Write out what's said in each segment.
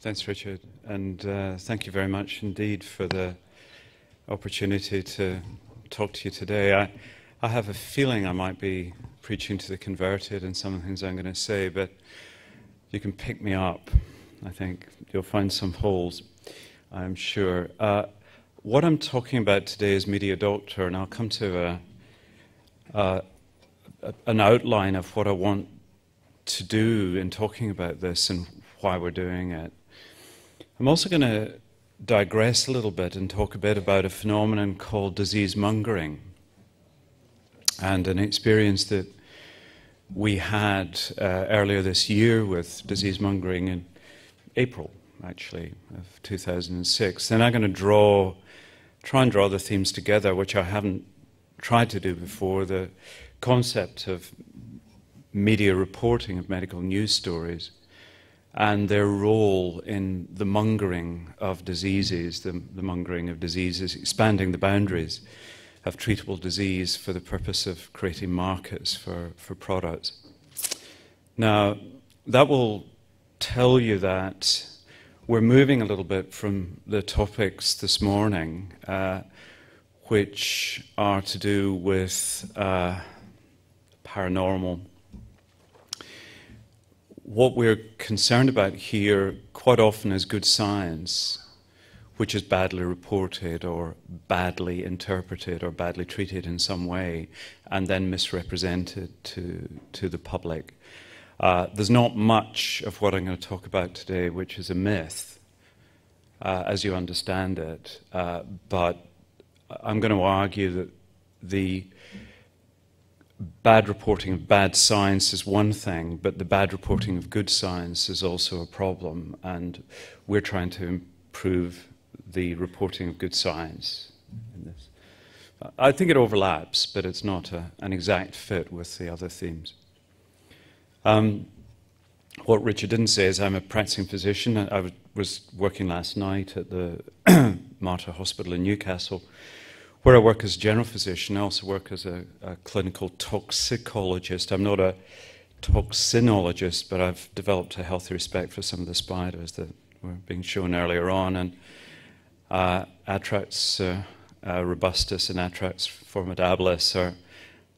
Thanks, Richard, and thank you very much indeed for the opportunity to talk to you today. I have a feeling I might be preaching to the converted in some of the things I'm going to say, but you can pick me up. I think you'll find some holes, I'm sure. What I'm talking about today is Media Doctor, and I'll come to an outline of what I want to do in talking about this and why we're doing it. I'm also going to digress a little bit and talk a bit about a phenomenon called disease mongering and an experience that we had earlier this year with disease mongering in April, actually, of 2006. Then I'm going to try and draw the themes together, which I haven't tried to do before, the concept of media reporting of medical news stories and their role in the mongering of diseases, the mongering of diseases, expanding the boundaries of treatable disease for the purpose of creating markets for products. Now, that will tell you that we're moving a little bit from the topics this morning, which are to do with paranormal. What we're concerned about here quite often is good science, which is badly reported or badly interpreted or badly treated in some way and then misrepresented to the public. There's not much of what I'm going to talk about today which is a myth, as you understand it, but I'm going to argue that the bad reporting of bad science is one thing, but the bad reporting of good science is also a problem, and we're trying to improve the reporting of good science in this. I think it overlaps, but it's not an exact fit with the other themes. What Richard didn't say is I'm a practicing physician. I was working last night at the Mater Hospital in Newcastle, where I work as a general physician. I also work as a clinical toxicologist. I'm not a toxinologist, but I've developed a healthy respect for some of the spiders that were being shown earlier on. And Atrax robustus and Atrax formidabilis are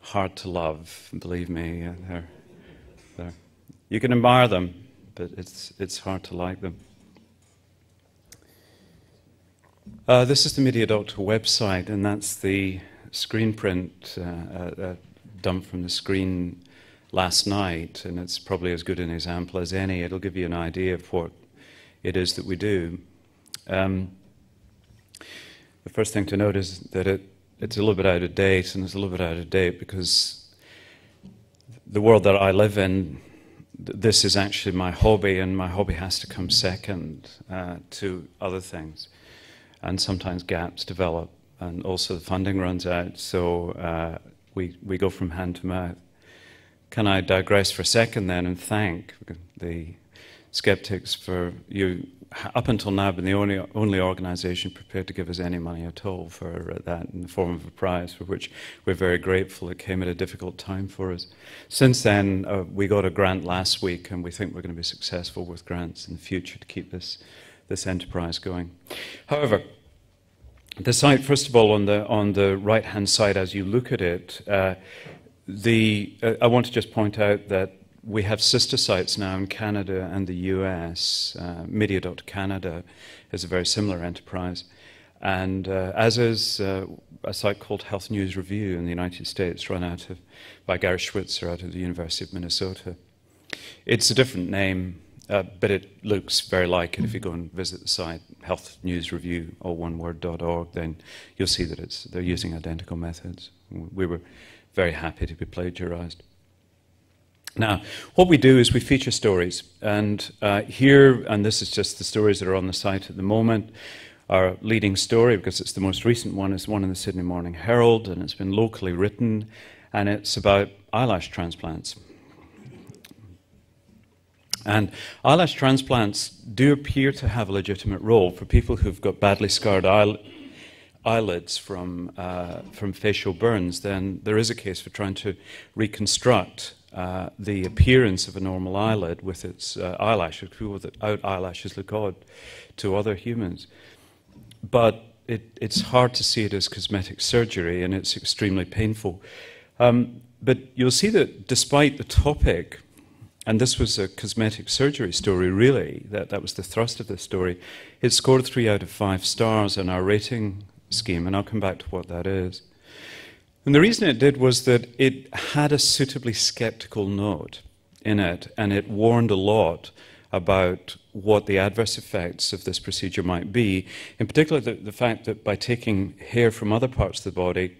hard to love, believe me. You can admire them, but it's hard to like them. This is the Media Doctor website, and that's the screen print dumped from the screen last night, and it's probably as good an example as any. It'll give you an idea of what it is that we do. The first thing to note is that it's a little bit out of date, and it's a little bit out of date because the world that I live in, this is actually my hobby, and my hobby has to come second to other things. And sometimes gaps develop, and also the funding runs out, so we go from hand to mouth. Can I digress for a second then and thank the Skeptics for you, up until now, been the only organisation prepared to give us any money at all for that in the form of a prize, for which we're very grateful. It came at a difficult time for us. Since then, we got a grant last week, and we think we're going to be successful with grants in the future to keep this enterprise going. However, the site, first of all, on the right-hand side, as you look at it, I want to just point out that we have sister sites now in Canada and the US. Media Doctor Canada is a very similar enterprise, and as is a site called Health News Review in the United States, run by Gary Schwitzer out of the University of Minnesota. It's a different name, but it looks very like it. If you go and visit the site, Health News Review, all one word.org, then you'll see that they're using identical methods. We were very happy to be plagiarized. Now, what we do is we feature stories, and here, and this is just the stories that are on the site at the moment, our leading story, because it's the most recent one, is one in the Sydney Morning Herald, and it's been locally written, and it's about eyelash transplants. And eyelash transplants do appear to have a legitimate role for people who've got badly scarred eyelids from facial burns, then there is a case for trying to reconstruct the appearance of a normal eyelid with its eyelashes. People without eyelashes look odd to other humans. But it's hard to see it as cosmetic surgery, and it's extremely painful. But you'll see that despite the topic, and this was a cosmetic surgery story, really, that was the thrust of the story, it scored 3 out of 5 stars on our rating scheme, and I'll come back to what that is. And the reason it did was that it had a suitably skeptical note in it, and it warned a lot about what the adverse effects of this procedure might be, in particular the fact that by taking hair from other parts of the body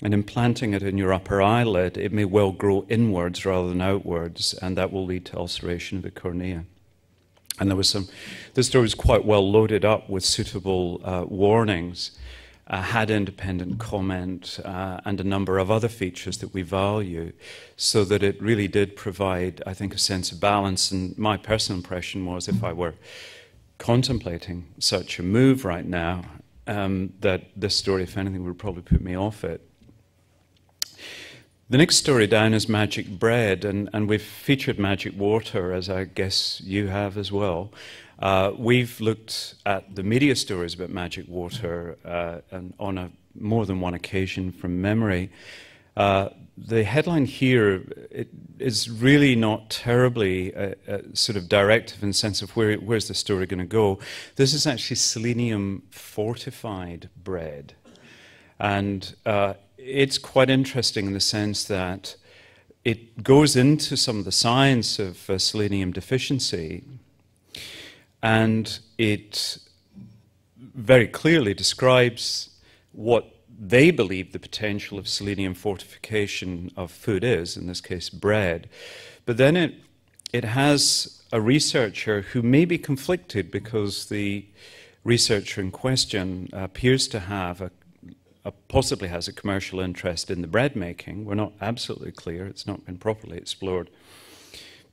and implanting it in your upper eyelid, it may well grow inwards rather than outwards, and that will lead to ulceration of the cornea. And this story was quite well loaded up with suitable warnings, had independent comment, and a number of other features that we value, so that it really did provide, I think, a sense of balance. And my personal impression was, if I were contemplating such a move right now, that this story, if anything, would probably put me off it. The next story down is magic bread, and we've featured magic water, as I guess you have as well. We've looked at the media stories about magic water and on more than one occasion from memory. The headline here is really not terribly sort of directive in the sense of where's the story going to go. This is actually selenium fortified bread. And it's quite interesting in the sense that it goes into some of the science of selenium deficiency, and it very clearly describes what they believe the potential of selenium fortification of food is, in this case bread. But then it has a researcher who may be conflicted because the researcher in question appears to have possibly has a commercial interest in the bread making. We're not absolutely clear. It's not been properly explored.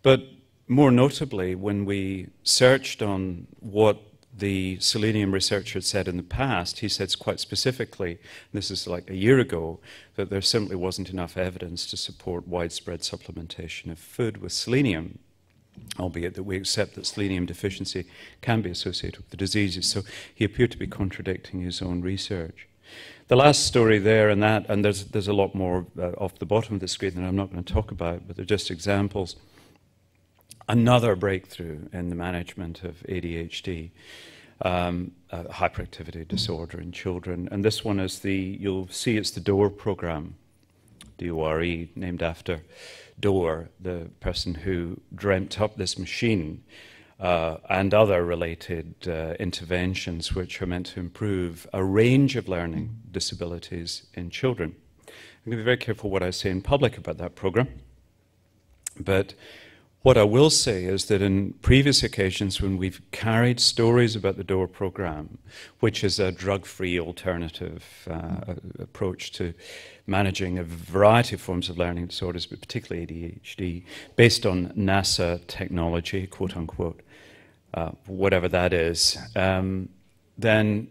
But more notably, when we searched on what the selenium researcher had said in the past, he said quite specifically, this is like a year ago, that there simply wasn't enough evidence to support widespread supplementation of food with selenium, albeit that we accept that selenium deficiency can be associated with the diseases. So he appeared to be contradicting his own research. The last story there, and there's a lot more off the bottom of the screen that I'm not going to talk about, but they're just examples. Another breakthrough in the management of ADHD, hyperactivity disorder in children. And this one is you'll see it's the DORE program, D-O-R-E, named after Dore, the person who dreamt up this machine, and other related interventions which are meant to improve a range of learning disabilities in children. I'm going to be very careful what I say in public about that program, but what I will say is that in previous occasions when we've carried stories about the DORE program, which is a drug-free alternative approach to managing a variety of forms of learning disorders, but particularly ADHD, based on NASA technology, quote-unquote, whatever that is, then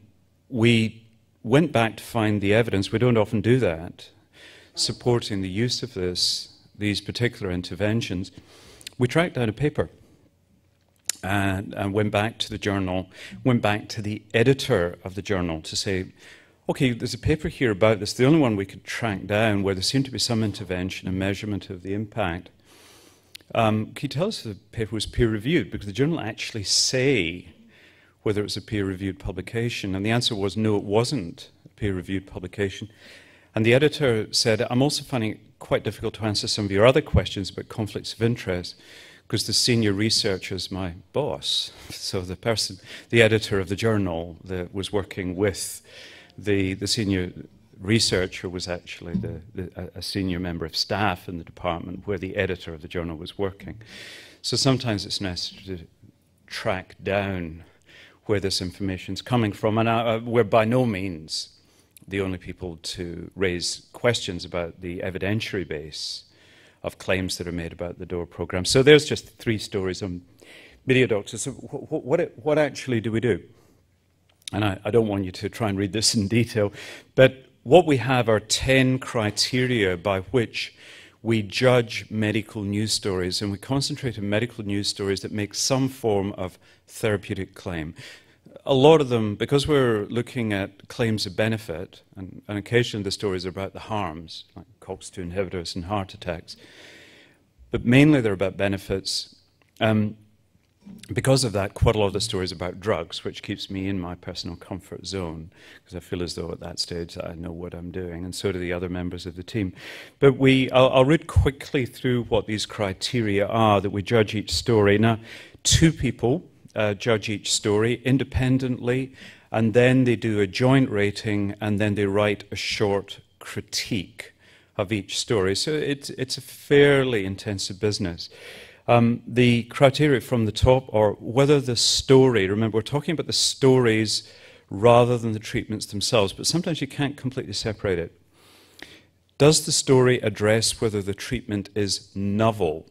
we went back to find the evidence, we don't often do that, supporting the use of these particular interventions. We tracked down a paper and went back to the journal, went back to the editor of the journal to say, okay, there's a paper here about this, the only one we could track down where there seemed to be some intervention and measurement of the impact. Can you tell us if the paper was peer-reviewed? Because the journal actually say whether it was a peer-reviewed publication, and the answer was no, it wasn't a peer-reviewed publication. And the editor said, I'm also finding it quite difficult to answer some of your other questions about conflicts of interest, because the senior researcher is my boss. So the editor of the journal that was working with the senior researcher was actually a senior member of staff in the department where the editor of the journal was working. So sometimes it's necessary to track down where this information is coming from, and we're by no means the only people to raise questions about the evidentiary base of claims that are made about the DORE program. So there's just 3 stories on media doctors. So what actually do we do? and I don't want you to try and read this in detail, but what we have are 10 criteria by which we judge medical news stories, and we concentrate on medical news stories that make some form of therapeutic claim. A lot of them, because we're looking at claims of benefit, and occasionally the stories are about the harms, like COX-2 inhibitors and heart attacks, but mainly they're about benefits. Because of that, quite a lot of the stories about drugs, which keeps me in my personal comfort zone, because I feel as though at that stage I know what I'm doing, and so do the other members of the team. But I'll read quickly through what these criteria are that we judge each story. Now, 2 people judge each story independently, and then they do a joint rating, and then they write a short critique of each story. So it's a fairly intensive business. The criteria from the top are whether the story, remember we're talking about the stories rather than the treatments themselves, but sometimes you can't completely separate it. Does the story address whether the treatment is novel?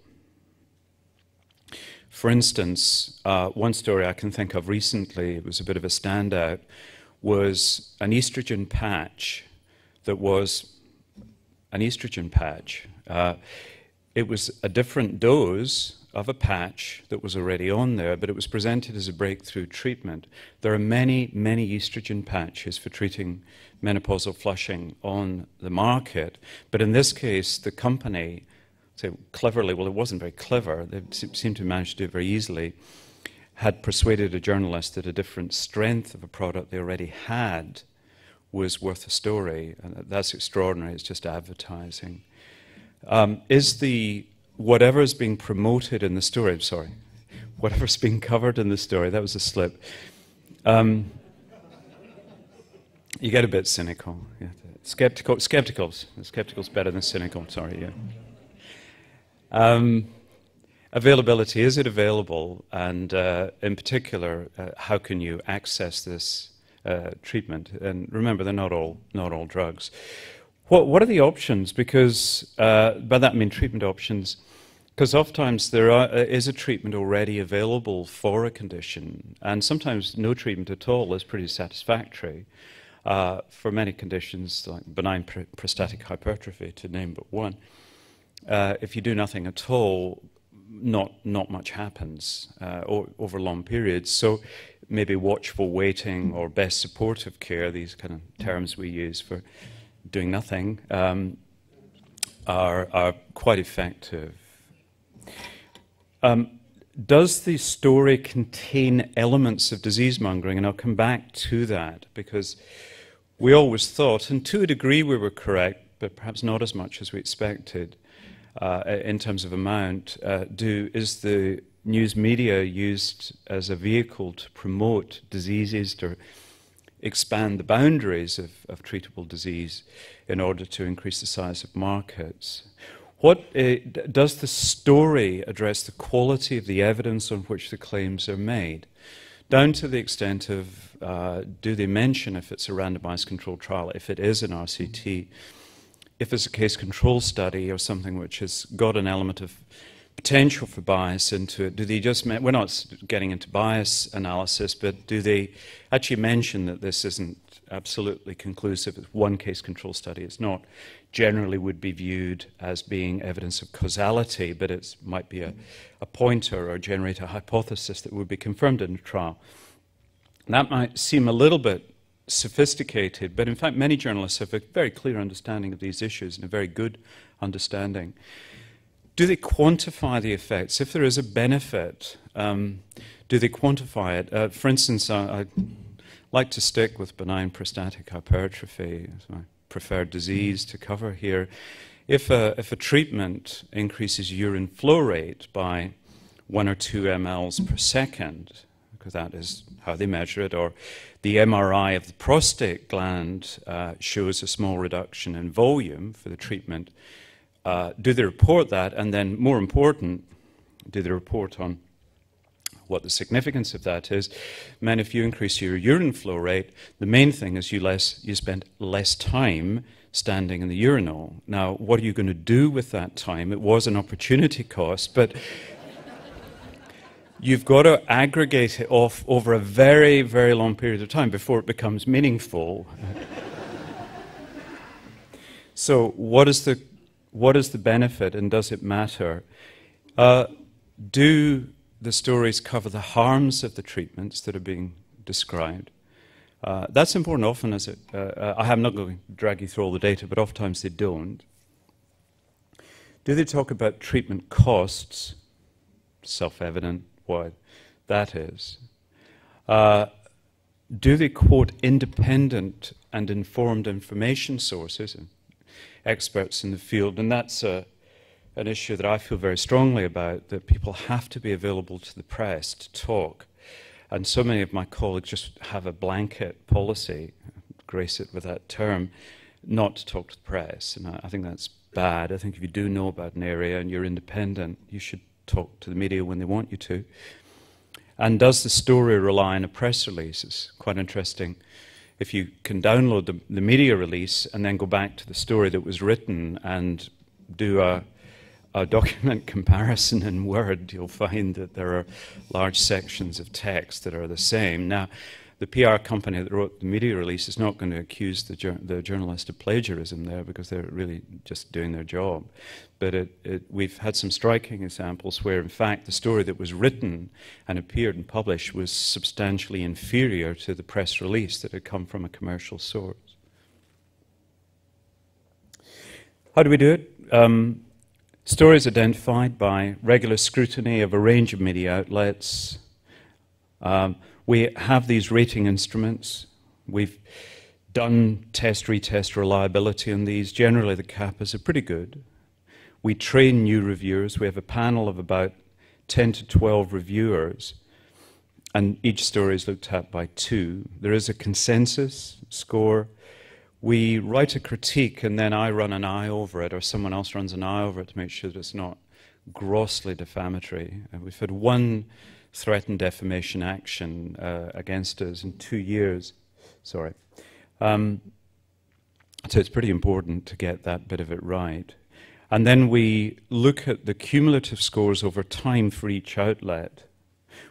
For instance, one story I can think of recently, it was a bit of a standout, was an estrogen patch that was an estrogen patch. It was a different dose of a patch that was already on there, but it was presented as a breakthrough treatment. There are many, many estrogen patches for treating menopausal flushing on the market, but in this case, the company, so cleverly, well, it wasn't very clever, they seemed to manage to do it very easily, had persuaded a journalist that a different strength of a product they already had was worth a story, and that's extraordinary, it's just advertising. Is the whatever's being promoted in the story, sorry, whatever's being covered in the story, that was a slip. You get a bit cynical. Yeah. Skeptical's better than cynical, sorry, yeah. Availability, is it available? And in particular, how can you access this treatment? And remember, they're not all drugs. What are the options? Because by that I mean treatment options. Because oftentimes there is a treatment already available for a condition, and sometimes no treatment at all is pretty satisfactory. For many conditions, like benign prostatic hypertrophy, to name but one, if you do nothing at all, not much happens over long periods. So maybe watchful waiting or best supportive care, these kind of terms we use for doing nothing, are quite effective. Does the story contain elements of disease mongering? And I'll come back to that, because we always thought, and to a degree we were correct, but perhaps not as much as we expected in terms of amount, is the news media used as a vehicle to promote diseases, to expand the boundaries of treatable disease in order to increase the size of markets? Does the story address the quality of the evidence on which the claims are made? Down to the extent of, do they mention if it's a randomized controlled trial, if it is an RCT, if it's a case control study or something which has got an element of potential for bias into it, do they just, we're not getting into bias analysis, but do they actually mention that this isn't absolutely conclusive? It's one case control study. It's not generally would be viewed as being evidence of causality, but it might be a pointer or generate a hypothesis that would be confirmed in a trial. And that might seem a little bit sophisticated, but in fact many journalists have a very clear understanding of these issues and a very good understanding. Do they quantify the effects? If there is a benefit, do they quantify it? For instance, I'd like to stick with benign prostatic hypertrophy as my preferred disease to cover here. If a treatment increases urine flow rate by 1 or 2 mLs per second, because that is how they measure it, or the MRI of the prostate gland shows a small reduction in volume for the treatment, do they report that? And then, more important, do they report on what the significance of that is? Man, if you increase your urine flow rate, the main thing is you spend less time standing in the urinal. Now, what are you going to do with that time? It was an opportunity cost, but you've got to aggregate it off over a very, very long period of time before it becomes meaningful. So what is the benefit, and does it matter? Do the stories cover the harms of the treatments that are being described? That's important often, as I'm not going to drag you through all the data, but oftentimes they don't. Do they talk about treatment costs? Self-evident what that is. Do they quote independent and informed information sources and experts in the field? And that's an issue that I feel very strongly about, that people have to be available to the press to talk. And so many of my colleagues just have a blanket policy, grace it with that term, not to talk to the press. And I think that's bad. I think if you do know about an area and you're independent, you should talk to the media when they want you to. And does the story rely on a press release? It's quite interesting. If you can download the media release and then go back to the story that was written and do a document comparison in Word, you'll find that there are large sections of text that are the same. Now, the PR company that wrote the media release is not going to accuse the journalist of plagiarism there, because they're really just doing their job. But we've had some striking examples where, in fact, the story that was written and appeared and published was substantially inferior to the press release that had come from a commercial source. How do we do it? Stories identified by regular scrutiny of a range of media outlets. We have these rating instruments. We've done test, retest reliability on these. Generally, the CAPAs are pretty good. We train new reviewers. We have a panel of about 10 to 12 reviewers, and each story is looked at by 2. There is a consensus score. We write a critique, and then I run an eye over it, or someone else runs an eye over it to make sure that it's not grossly defamatory. We've had one threatened defamation action against us in 2 years. Sorry. So it's pretty important to get that bit of it right. And then we look at the cumulative scores over time for each outlet.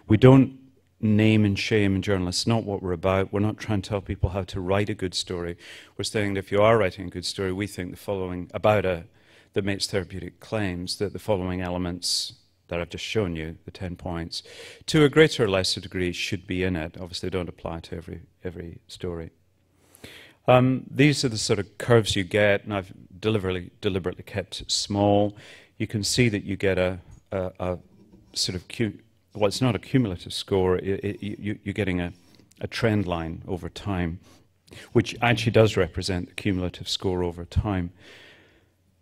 We don't name and shame journalists, not what we're about. We're not trying to tell people how to write a good story. We're saying that if you are writing a good story, we think the following, that makes therapeutic claims, that the following elements that I've just shown you, the 10 points, to a greater or lesser degree should be in it. Obviously, they don't apply to every story. These are the sort of curves you get, and I've deliberately kept it small. You can see that you get a sort of, well, it's not a cumulative score. You're getting a trend line over time, which actually does represent the cumulative score over time.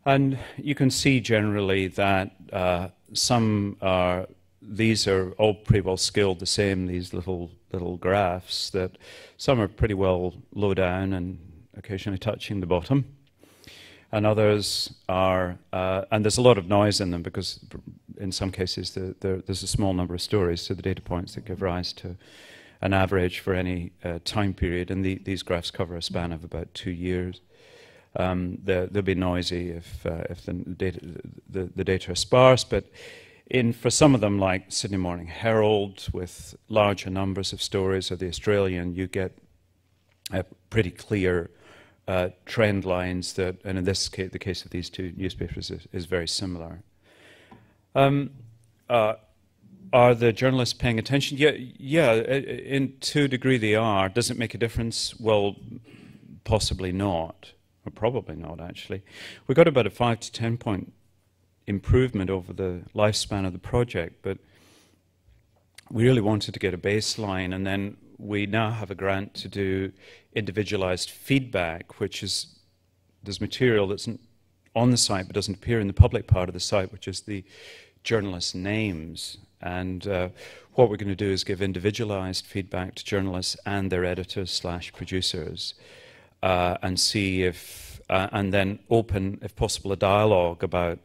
And you can see generally that these are all pretty well scaled the same, these little graphs, that some are pretty well low down and occasionally touching the bottom. And others are, and there's a lot of noise in them because in some cases there's a small number of stories, so the data points that give rise to an average for any time period, and these graphs cover a span of about 2 years. They'll be noisy if the data are sparse, but for some of them, like Sydney Morning Herald, with larger numbers of stories, or the Australian, you get pretty clear trend lines that, and in this case, the case of these 2 newspapers is very similar. Are the journalists paying attention? Yeah, to a degree they are. Does it make a difference? Well, possibly not. Or probably not, actually. We got about a 5 to 10 point improvement over the lifespan of the project, but we really wanted to get a baseline, and then we now have a grant to do individualized feedback, which is, there's material that's on the site but doesn't appear in the public part of the site, which is the journalists' names. And what we're going to do is give individualized feedback to journalists and their editors/producers. And see if, and then open, if possible, a dialogue about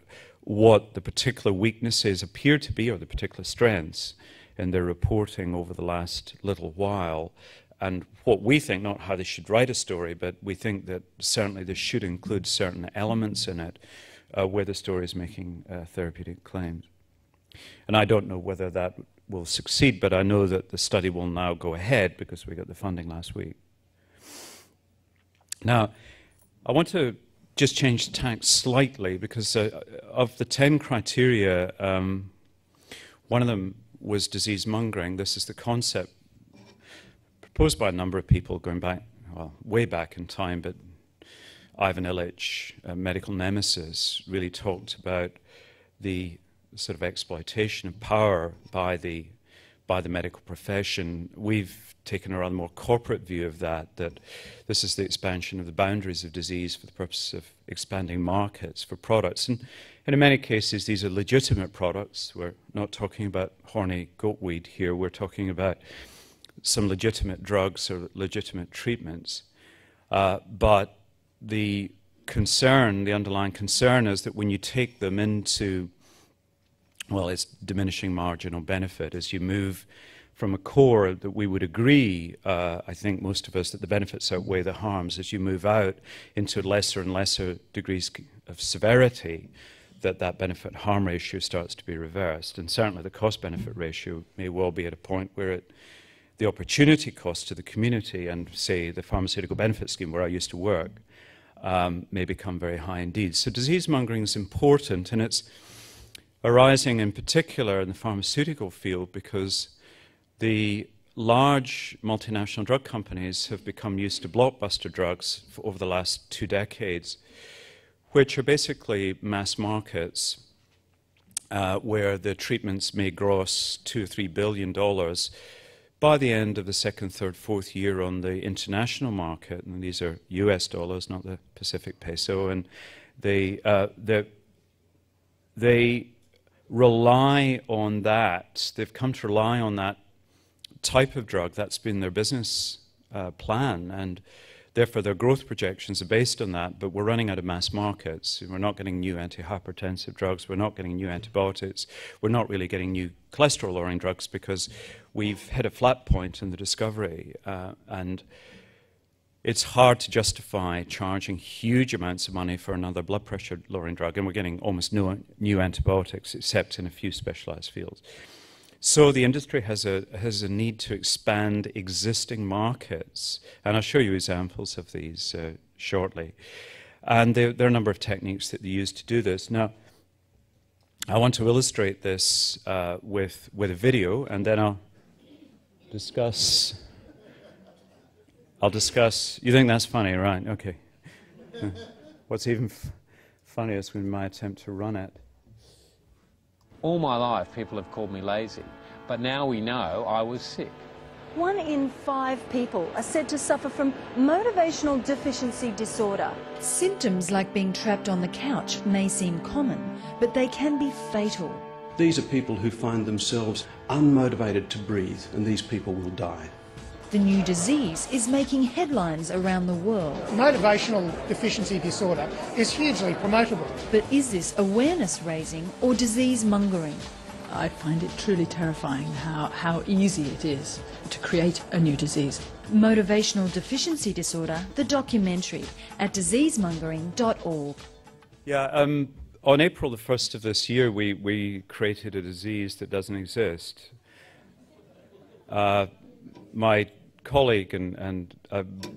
what the particular weaknesses appear to be, or the particular strengths in their reporting over the last little while, and what we think, not how they should write a story, but we think that certainly they should include certain elements in it where the story is making therapeutic claims. And I don't know whether that will succeed, but I know that the study will now go ahead because we got the funding last week. Now, I want to just change tack slightly because of the 10 criteria, one of them was disease mongering. This is the concept proposed by a number of people going back, well, way back in time, but Ivan Illich, a medical nemesis, really talked about the sort of exploitation of power by the medical profession. We've taken a rather more corporate view of that this is the expansion of the boundaries of disease for the purpose of expanding markets for products. And in many cases, these are legitimate products. We're not talking about horny goatweed here. We're talking about some legitimate drugs or legitimate treatments. But the concern, the underlying concern is that when you take them into, well, it's diminishing marginal benefit as you move from a core that we would agree, I think most of us, that the benefits outweigh the harms. As you move out into lesser and lesser degrees of severity, that benefit-harm ratio starts to be reversed. And certainly the cost-benefit ratio may well be at a point where the opportunity cost to the community and, say, the pharmaceutical benefit scheme where I used to work may become very high indeed. So disease mongering is important, and it's arising in particular in the pharmaceutical field because the large multinational drug companies have become used to blockbuster drugs over the last 2 decades, which are basically mass markets where the treatments may gross $2 or $3 billion by the end of the second, third, fourth year on the international market. And these are US dollars, not the Pacific peso. And they rely on that. They've come to rely on that type of drug. That's been their business plan, and therefore their growth projections are based on that. But we're running out of mass markets. We're not getting new antihypertensive drugs. We're not getting new antibiotics. We're not really getting new cholesterol-lowering drugs because we've hit a flat point in the discovery, and it's hard to justify charging huge amounts of money for another blood pressure-lowering drug, and we're getting almost no new antibiotics except in a few specialized fields. So the industry has a need to expand existing markets, and I'll show you examples of these shortly. And there are a number of techniques that they use to do this. Now, I want to illustrate this with a video, and then I'll discuss. You think that's funny, right? Okay. What's even funnier is when my attempt to run it. All my life, people have called me lazy, but now we know I was sick. 1 in 5 people are said to suffer from motivational deficiency disorder. Symptoms like being trapped on the couch may seem common, but they can be fatal. These are people who find themselves unmotivated to breathe, and these people will die. The new disease is making headlines around the world. Motivational deficiency disorder is hugely promotable. But is this awareness raising or disease mongering? I find it truly terrifying how easy it is to create a new disease. Motivational Deficiency Disorder, the documentary, at diseasemongering.org. Yeah, on April the 1st of this year, we created a disease that doesn't exist. My colleague, and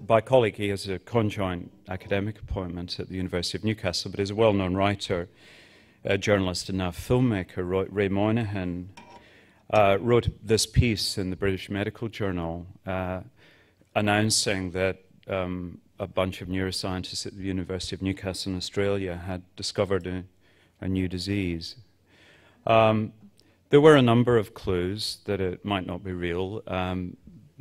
by colleague he has a conjoint academic appointment at the University of Newcastle, but he's a well-known writer, a journalist and now filmmaker, Ray Moynihan, wrote this piece in the British Medical Journal announcing that a bunch of neuroscientists at the University of Newcastle in Australia had discovered a new disease. There were a number of clues that it might not be real.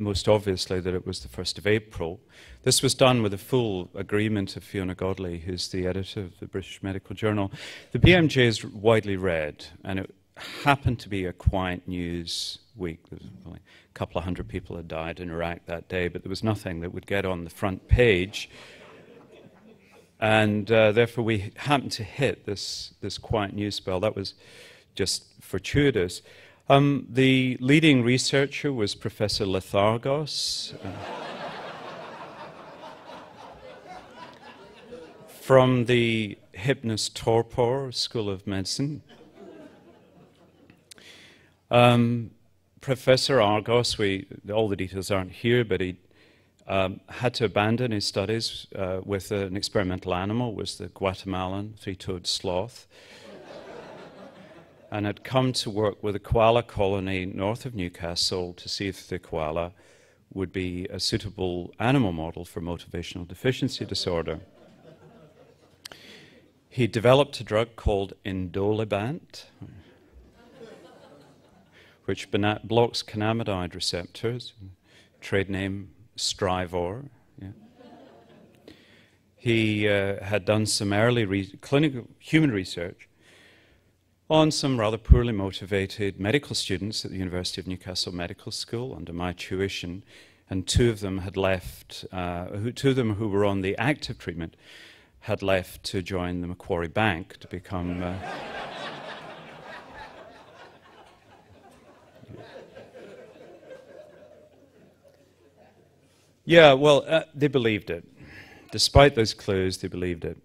Most obviously that it was the 1st of April. This was done with the full agreement of Fiona Godley, who's the editor of the British Medical Journal. The BMJ is widely read, and it happened to be a quiet news week. There was only a couple of hundred people had died in Iraq that day, but there was nothing that would get on the front page. And therefore we happened to hit this quiet news spell. That was just fortuitous. The leading researcher was Professor Lethargos from the Hypnos Torpor School of Medicine. Professor Argos, all the details aren't here, but he had to abandon his studies with an experimental animal, was the Guatemalan three-toed sloth, and had come to work with a koala colony north of Newcastle to see if the koala would be a suitable animal model for motivational deficiency disorder. He developed a drug called Indolibant, which blocks cannabinoid receptors, trade name Strivor. Yeah. He had done some early clinical human research on some rather poorly motivated medical students at the University of Newcastle Medical School under my tuition, and two of them had left, two of them who were on the active treatment had left to join the Macquarie Bank to become yeah, well, they believed it. Despite those clues, they believed it.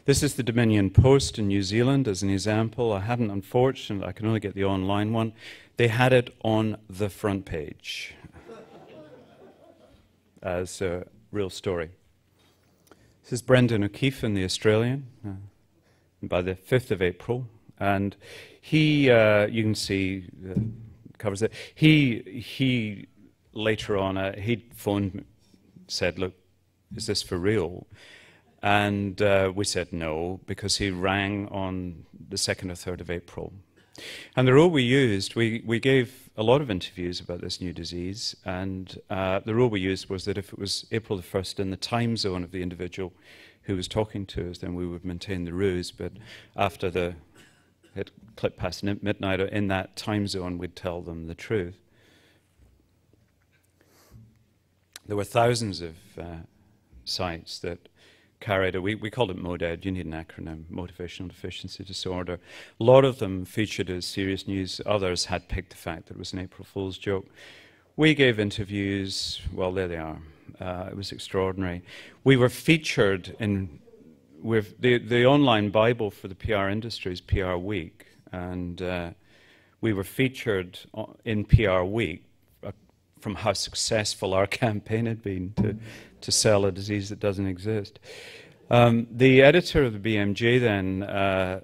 This is the Dominion Post in New Zealand as an example. I haven't, unfortunately, I can only get the online one. They had it on the front page as a real story. This is Brendan O'Keefe in The Australian by the 5th of April. And he, you can see, covers it. He later on, he phoned me, said, look, is this for real? And we said no, because he rang on the 2nd or 3rd of April. And the rule we used, we gave a lot of interviews about this new disease, and the rule we used was that if it was April the 1st in the time zone of the individual who was talking to us, then we would maintain the ruse, but after it clipped past midnight, in that time zone, we'd tell them the truth. There were thousands of sites that carried we called it MODED, you need an acronym, Motivational Deficiency Disorder. A lot of them featured as serious news, others had picked the fact that it was an April Fool's joke. We gave interviews, well, there they are. It was extraordinary. We were featured with the online Bible for the PR industry is PR Week, and we were featured in PR Week from how successful our campaign had been to sell a disease that doesn't exist. The editor of the BMJ then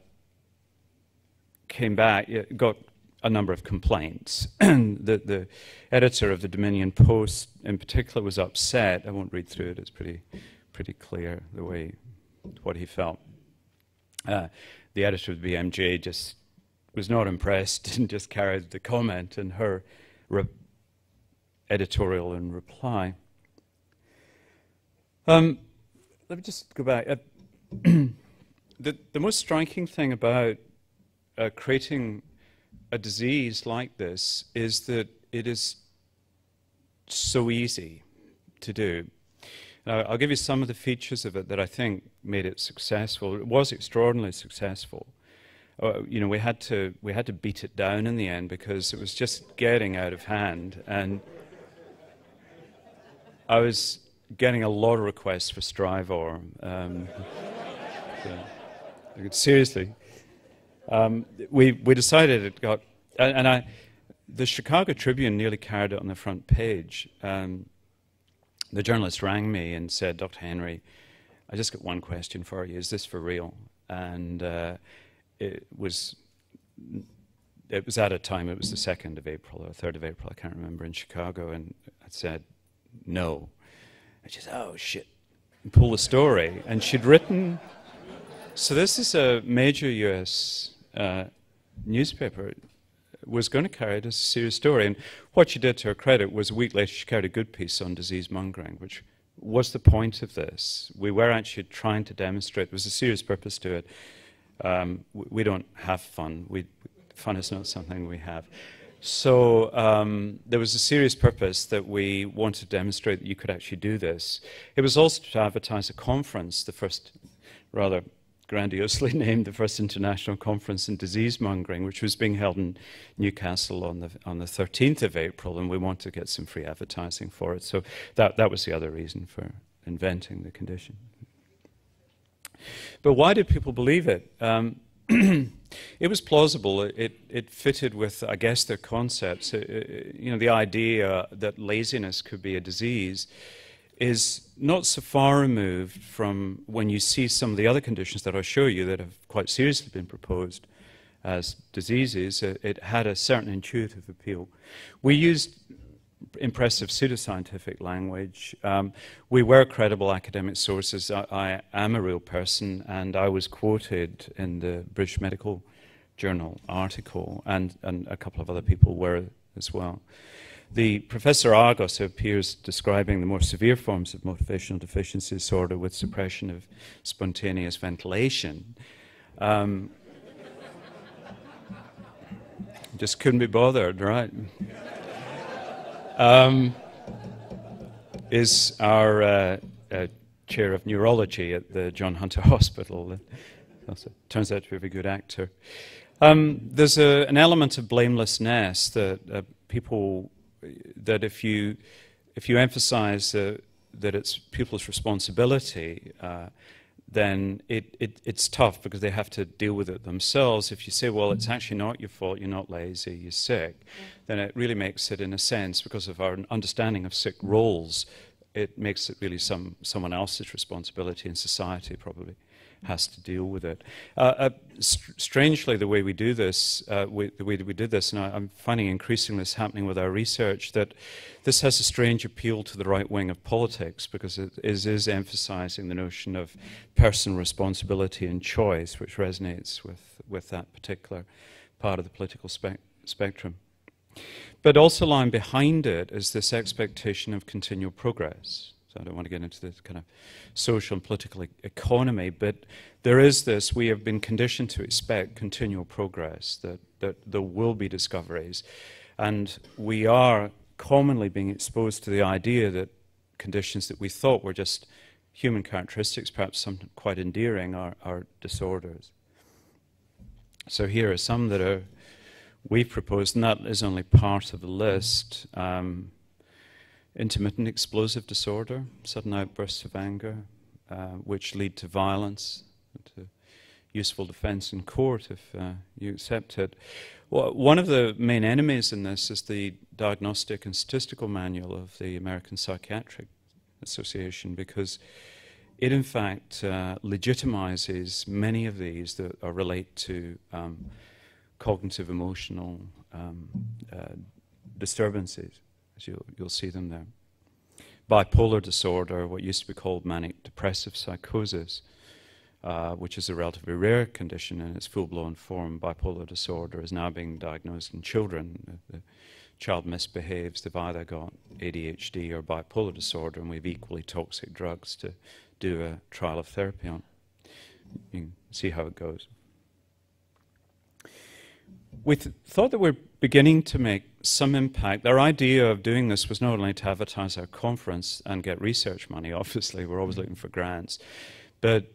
came back, got a number of complaints. The editor of the Dominion Post in particular was upset. I won't read through it, it's pretty clear the way, what he felt. The editor of the BMJ just was not impressed and just carried the comment and her editorial in reply. Let me just go back. The most striking thing about creating a disease like this is that it is so easy to do. Now, I'll give you some of the features of it that I think made it successful. It was extraordinarily successful. You know, we had to beat it down in the end because it was just getting out of hand, and I was getting a lot of requests for Strivor. Seriously. We decided it got, and the Chicago Tribune nearly carried it on the front page. The journalist rang me and said, Dr. Henry, I just got one question for you. Is this for real? And it was at a time, it was the 2nd of April or 3rd of April, I can't remember, in Chicago, and I said, no. And she said, oh, shit, and pull the story. And she'd written, so this is a major US newspaper, was going to carry it as a serious story. And what she did, to her credit, was a week later she carried a good piece on disease mongering, which was the point of this. We were actually trying to demonstrate there was a serious purpose to it. We don't have fun. Fun is not something we have. So there was a serious purpose that we wanted to demonstrate that you could actually do this. It was also to advertise a conference, the first, rather grandiosely named, the first international conference in disease mongering, which was being held in Newcastle on the 13th of April, and we wanted to get some free advertising for it. So that was the other reason for inventing the condition. But why did people believe it? It was plausible. It fitted with, I guess, their concepts. You know, the idea that laziness could be a disease is not so far removed from when you see some of the other conditions that I'll show you that have quite seriously been proposed as diseases. It had a certain intuitive appeal. We used impressive pseudoscientific language. We were credible academic sources. I am a real person, and I was quoted in the British Medical Journal article, and a couple of other people were as well. The Professor Argos, who appears describing the more severe forms of motivational deficiency disorder with suppression of spontaneous ventilation, just couldn't be bothered, right? Is our chair of neurology at the John Hunter Hospital. Also turns out to be a very good actor. There's an element of blamelessness that people, that if you emphasize that it's people's responsibility, then it's tough because they have to deal with it themselves. If you say, well, it's actually not your fault, you're not lazy, you're sick, then it really makes it, in a sense, because of our understanding of sick roles, it makes it really someone else's responsibility, and society probably has to deal with it. Strangely, the way we do this, the way that we did this, and I'm finding increasingly this happening with our research, that this has a strange appeal to the right wing of politics, because it is emphasizing the notion of personal responsibility and choice, which resonates with that particular part of the political spectrum. But also lying behind it is this expectation of continual progress. So I don't want to get into the kind of social and political economy, but there is this, we have been conditioned to expect continual progress, that there will be discoveries. And we are commonly being exposed to the idea that conditions that we thought were just human characteristics, perhaps some quite endearing, are disorders. So here are some that we've proposed, and that is only part of the list. Intermittent explosive disorder, sudden outbursts of anger, which lead to violence, to useful defense in court if you accept it. Well, one of the main enemies in this is the Diagnostic and Statistical Manual of the American Psychiatric Association, because it in fact legitimizes many of these that relate to cognitive emotional disturbances. You'll see them there. Bipolar disorder, what used to be called manic depressive psychosis, which is a relatively rare condition in its full-blown form. Bipolar disorder is now being diagnosed in children. The child misbehaves, they've either got ADHD or bipolar disorder, and we have equally toxic drugs to do a trial of therapy on. You can see how it goes. We thought that we're beginning to make some impact. Our idea of doing this was not only to advertise our conference and get research money, obviously, we're always looking for grants, but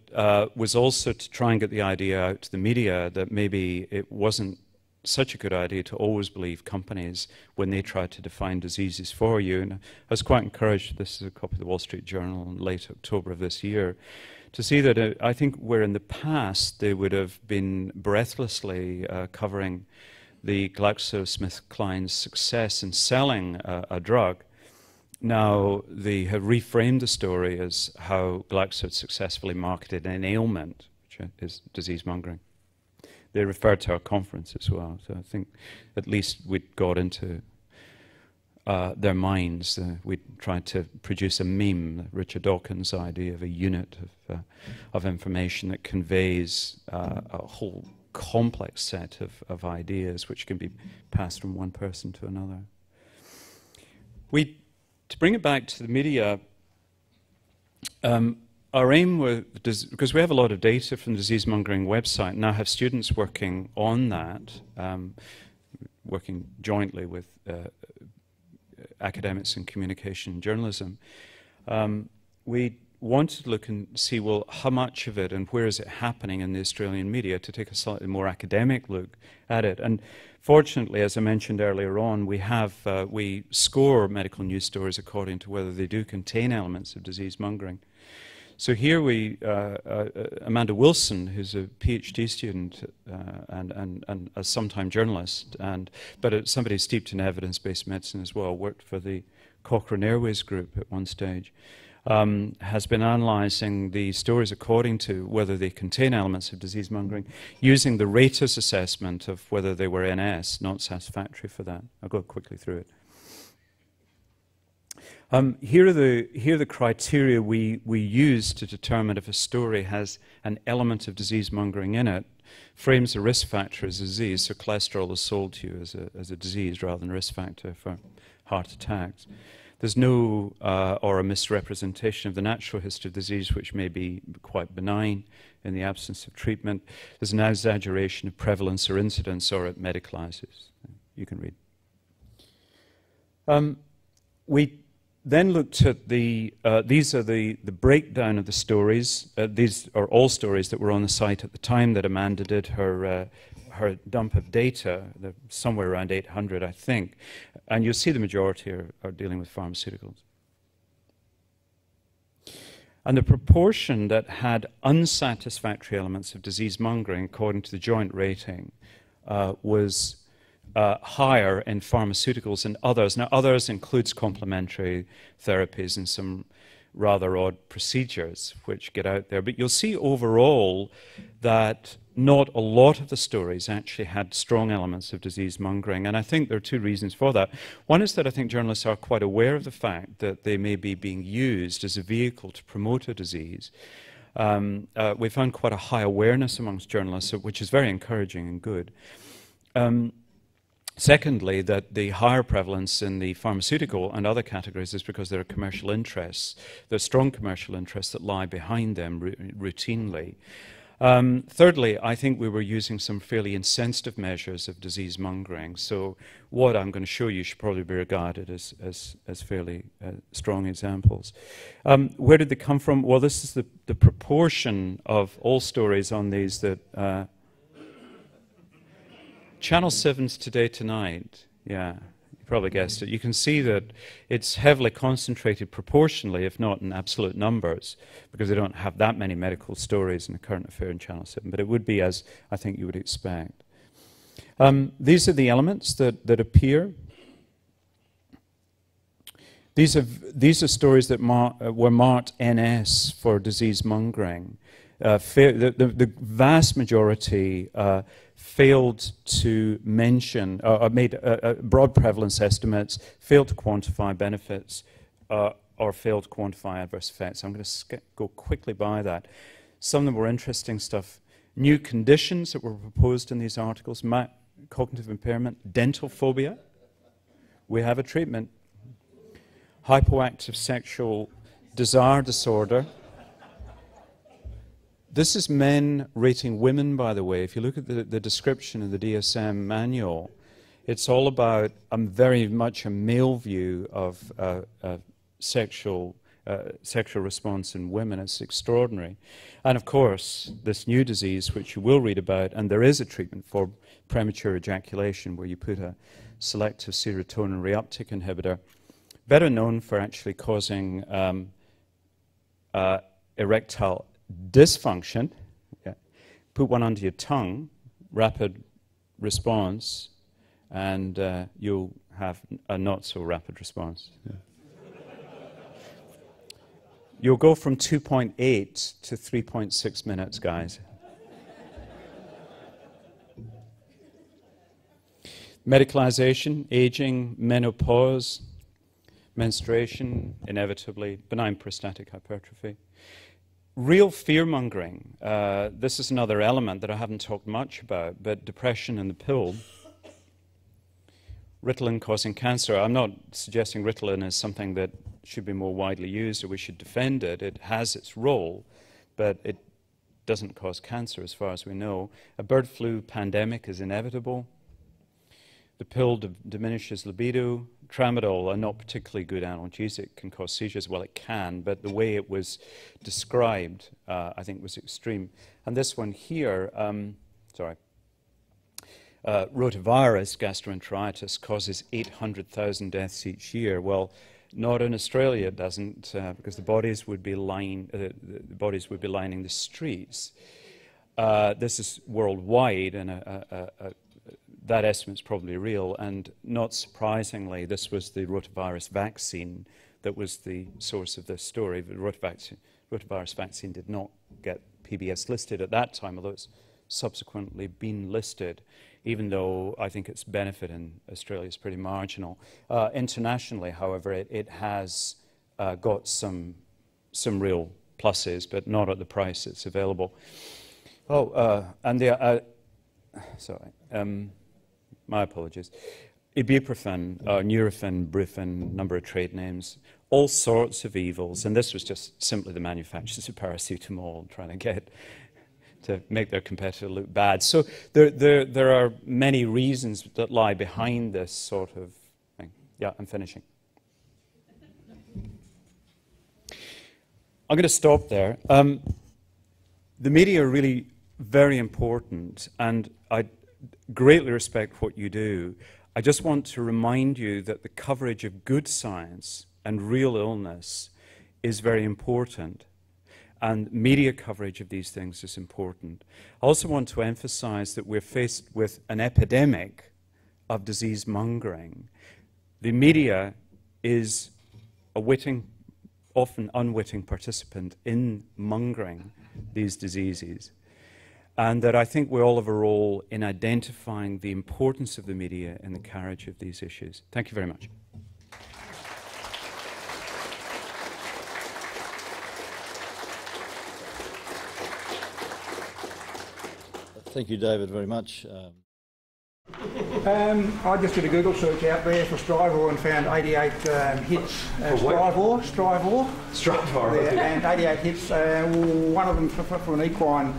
was also to try and get the idea out to the media that maybe it wasn't such a good idea to always believe companies when they try to define diseases for you. And I was quite encouraged, this is a copy of the Wall Street Journal in late October of this year, to see that I think where in the past they would have been breathlessly covering the GlaxoSmithKline's success in selling a drug, now they have reframed the story as how Glaxo had successfully marketed an ailment, which is disease-mongering. They referred to our conference as well, so I think at least we'd got into their minds. We tried to produce a meme, Richard Dawkins' idea of a unit of information that conveys a whole complex set of ideas which can be passed from one person to another. To bring it back to the media, our aim was, because we have a lot of data from the disease-mongering website, now have students working on that, working jointly with academics in communication and journalism. We wanted to look and see, well, how much of it and where is it happening in the Australian media, to take a slightly more academic look at it. And fortunately, as I mentioned earlier on, we score medical news stories according to whether they do contain elements of disease-mongering. So here Amanda Wilson, who's a PhD student and a sometime journalist, but somebody steeped in evidence-based medicine as well, worked for the Cochrane Airways group at one stage, has been analysing the stories according to whether they contain elements of disease mongering, using the Ratus assessment of whether they were NS, not satisfactory for that. I'll go quickly through it. Here are the criteria we use to determine if a story has an element of disease mongering in it. Frames a risk factor as a disease, so cholesterol is sold to you as a disease rather than a risk factor for heart attacks. There's no or a misrepresentation of the natural history of disease, which may be quite benign in the absence of treatment. There's an exaggeration of prevalence or incidence, or it medicalizes. You can read. We then looked at these are the breakdown of the stories. These are all stories that were on the site at the time that Amanda did her dump of data, somewhere around 800, I think. And you'll see the majority are dealing with pharmaceuticals. And the proportion that had unsatisfactory elements of disease mongering, according to the joint rating, was higher in pharmaceuticals than others. Now, others includes complementary therapies and some rather odd procedures which get out there. But you'll see overall that not a lot of the stories actually had strong elements of disease mongering. And I think there are two reasons for that. One is that I think journalists are quite aware of the fact that they may be being used as a vehicle to promote a disease. We found quite a high awareness amongst journalists, which is very encouraging and good. Secondly, that the higher prevalence in the pharmaceutical and other categories is because there are commercial interests. There are strong commercial interests that lie behind them routinely. Thirdly, I think we were using some fairly insensitive measures of disease mongering. So what I'm going to show you should probably be regarded as fairly strong examples. Where did they come from? Well, this is the proportion of all stories on these that... Channel 7's Today Tonight, yeah, you probably guessed it. You can see that it's heavily concentrated proportionally, if not in absolute numbers, because they don't have that many medical stories in the current affair in Channel 7, but it would be as I think you would expect. These are the elements that appear. These are stories that were marked NS for disease mongering. The vast majority failed to mention, made broad prevalence estimates, failed to quantify benefits, or failed to quantify adverse effects. I'm going to go quickly by that. Some of them were interesting stuff. New conditions that were proposed in these articles: cognitive impairment, dental phobia. We have a treatment. Hypoactive sexual desire disorder. This is men rating women, by the way. If you look at the description in the DSM manual, it's all about very much a male view of sexual response in women. It's extraordinary. And of course, this new disease, which you will read about, and there is a treatment for premature ejaculation where you put a selective serotonin reuptake inhibitor, better known for actually causing erectile dysfunction. Yeah. Put one under your tongue, rapid response, and you'll have a not so rapid response. Yeah. You'll go from 2.8 to 3.6 minutes, guys. Medicalization, aging, menopause, menstruation, inevitably, benign prostatic hypertrophy. Real fear-mongering. This is another element that I haven't talked much about, but depression and the pill. Ritalin causing cancer. I'm not suggesting Ritalin is something that should be more widely used or we should defend it. It has its role, but it doesn't cause cancer as far as we know. A bird flu pandemic is inevitable. The pill diminishes libido. Tramadol, a not particularly good analgesic, can cause seizures. Well, it can, but the way it was described, I think, was extreme. And this one here, rotavirus gastroenteritis causes 800,000 deaths each year. Well, Not in Australia, it doesn't, because the bodies would be lining the streets. This is worldwide, and that estimate's probably real. And not surprisingly, this was the rotavirus vaccine that was the source of this story. The rotavirus vaccine did not get PBS listed at that time, although it's subsequently been listed, even though I think its benefit in Australia is pretty marginal. Internationally, however, it has got some real pluses, but not at the price it's available. Oh, and the sorry, my apologies. Ibuprofen, Nurofen, Brufen, number of trade names, all sorts of evils, and this was just simply the manufacturers of paracetamol trying to make their competitor look bad. So there are many reasons that lie behind this sort of thing. Yeah, I'm finishing. I'm going to stop there. The media are really very important, and I greatly respect what you do. I just want to remind you that the coverage of good science and real illness is very important, and media coverage of these things is important. I also want to emphasize that we're faced with an epidemic of disease mongering. The media is a witting, often unwitting participant in mongering these diseases. And that I think we all have a role in identifying the importance of the media in the carriage of these issues. Thank you very much. Thank you, David, very much. I just did a Google search out there for Strivor and found 88 hits. Strivor. Yeah, and 88 hits. One of them for an equine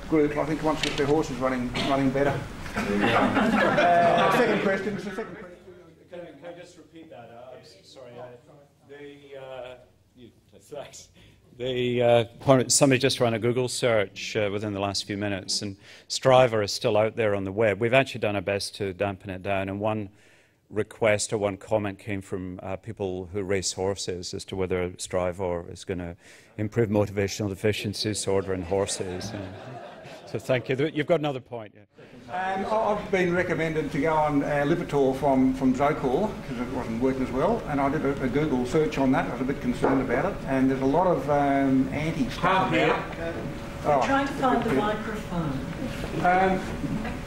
group. I think wants to get their horses running better. Second question. Can I just repeat that? I'm sorry. Somebody just ran a Google search within the last few minutes, and Strivor is still out there on the web. We've actually done our best to dampen it down, and one request or one comment came from people who race horses as to whether Strivor is going to improve motivational deficiency disorder in horses. So thank you. You've got another point. Yeah. I've been recommended to go on Lipitor from Zocor because it wasn't working as well, and I did a Google search on that. I was a bit concerned about it, and there's a lot of anti-stuff about it. Trying to find the microphone.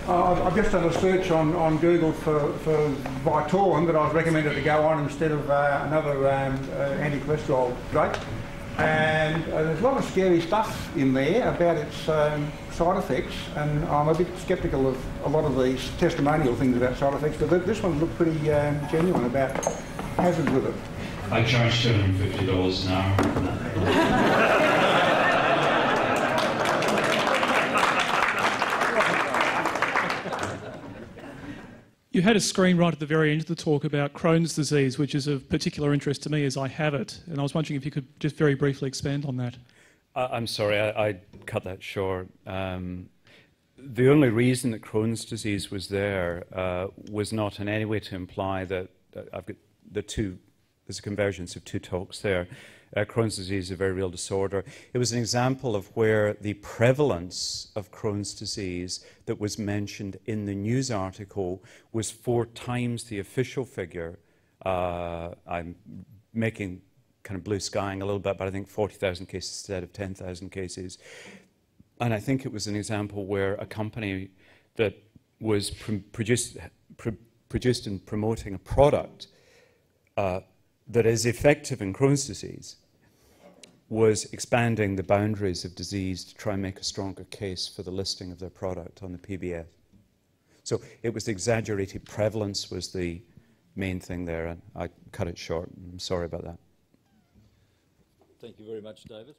I've just done a search on Google for Vytorin that I was recommended to go on instead of another anti-cholesterol drug. And there's a lot of scary stuff in there about its side effects, and I'm a bit sceptical of a lot of these testimonial things about side effects, but this one looked pretty genuine about hazards with it. I charge $250 an hour. You had a screen right at the very end of the talk about Crohn's disease, which is of particular interest to me as I have it, and I was wondering if you could just very briefly expand on that. I'm sorry, I cut that short. The only reason that Crohn's disease was there was not in any way to imply that I've got there's a convergence of two talks there. Crohn's disease is a very real disorder. It was an example of where the prevalence of Crohn's disease that was mentioned in the news article was 4 times the official figure. I'm making kind of blue skying a little bit, but I think 40,000 cases instead of 10,000 cases. And I think it was an example where a company that was produced and promoting a product that is effective in Crohn's disease was expanding the boundaries of disease to try and make a stronger case for the listing of their product on the PBS. So it was the exaggerated prevalence was the main thing there, and I cut it short. I'm sorry about that. Thank you very much, David.